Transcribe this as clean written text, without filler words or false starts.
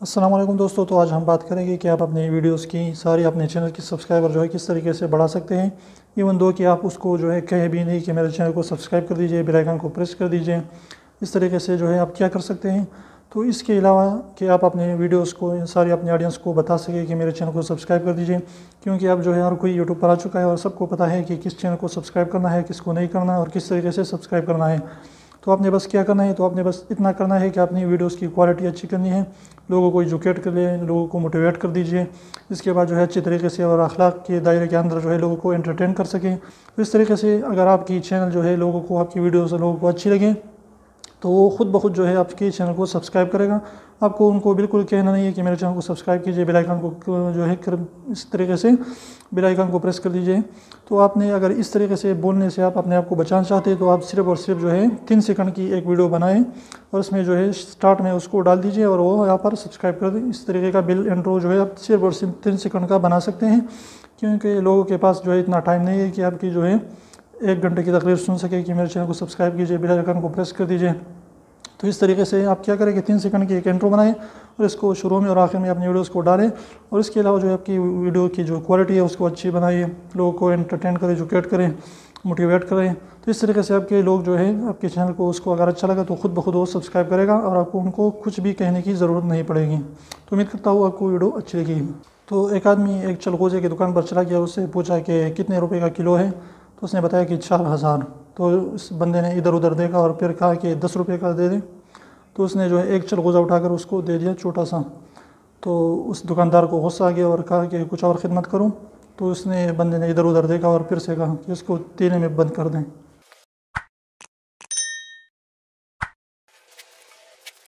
अस्सलाम वालेकुम दोस्तों। तो आज हम बात करेंगे कि आप अपने वीडियोस की सारी अपने चैनल की सब्सक्राइबर जो है किस तरीके से बढ़ा सकते हैं। इवन दो कि आप उसको जो है कहे भी नहीं कि मेरे चैनल को सब्सक्राइब कर दीजिए, बेल आइकन को प्रेस कर दीजिए। इस तरीके से जो है आप क्या कर सकते हैं। तो इसके अलावा कि आप अपने वीडियोस को सारी अपनी ऑडियंस को बता सके कि मेरे चैनल को सब्सक्राइब कर दीजिए, क्योंकि अब जो है हर कोई यूट्यूब पर आ चुका है और सबको पता है कि किस चैनल को सब्सक्राइब करना है, किसको नहीं करना है और किस तरीके से सब्सक्राइब करना है। तो आपने बस क्या करना है, तो आपने बस इतना करना है कि अपनी वीडियोस की क्वालिटी अच्छी करनी है, लोगों को एजुकेट कर ले, लोगों को मोटिवेट कर दीजिए। इसके बाद जो है अच्छी तरीके से और अखलाक के दायरे के अंदर जो है लोगों को एंटरटेन कर सकें। तो इस तरीके से अगर आपकी चैनल जो है लोगों को, आपकी वीडियोस लोगों को अच्छी लगे, तो वो खुद ब खुद जो है आपके चैनल को सब्सक्राइब करेगा। आपको उनको बिल्कुल कहना नहीं है कि मेरे चैनल को सब्सक्राइब कीजिए, बेल आइकन को जो है इस तरीके से बेल आइकन को प्रेस कर दीजिए। तो आपने अगर इस तरीके से बोलने से आप अपने आप को बचाना चाहते हैं, तो आप सिर्फ और सिर्फ जो है 3 सेकंड की एक वीडियो बनाएं और उसमें जो है स्टार्ट में उसको डाल दीजिए और वो यहाँ पर सब्सक्राइब कर दें। इस तरीके का बिल इंट्रो जो है आप सिर्फ और सिर्फ 3 सेकंड का बना सकते हैं, क्योंकि लोगों के पास जो है इतना टाइम नहीं है कि आपकी जो है 1 घंटे की तकरीर सुन सके कि मेरे चैनल को सब्सक्राइब कीजिए, बेल आइकन को प्रेस कर दीजिए। तो इस तरीके से आप क्या करें कि 3 सेकंड की एक इंट्रो बनाएं और इसको शुरू में और आखिर में अपनी वीडियोस को डालें। और इसके अलावा जो है आपकी वीडियो की जो क्वालिटी है उसको अच्छी बनाइए, लोगों को एंटरटेन करें, एजुकेट करें, मोटिवेट करें। तो इस तरीके से आपके लोग जो है आपके चैनल को, उसको अगर अच्छा लगा तो खुद ब खुद वो सब्सक्राइब करेगा और आपको उनको कुछ भी कहने की ज़रूरत नहीं पड़ेगी। तो उम्मीद करता हूँ आपको वीडियो अच्छी लगी। तो एक आदमी एक चलगोजे की दुकान पर चला गया, उससे पूछा कि कितने रुपये का किलो है। तो उसने बताया कि 4000। तो उस बंदे ने इधर उधर देखा और फिर कहा कि 10 रुपये का दे दें। तो उसने जो है एक चलगोज़ा उठाकर उसको दे दिया, छोटा सा। तो उस दुकानदार को गुस्सा आ गया और कहा कि कुछ और ख़िदमत करूं। तो उसने बंदे ने इधर उधर देखा और फिर से कहा कि इसको देने में बंद कर दें।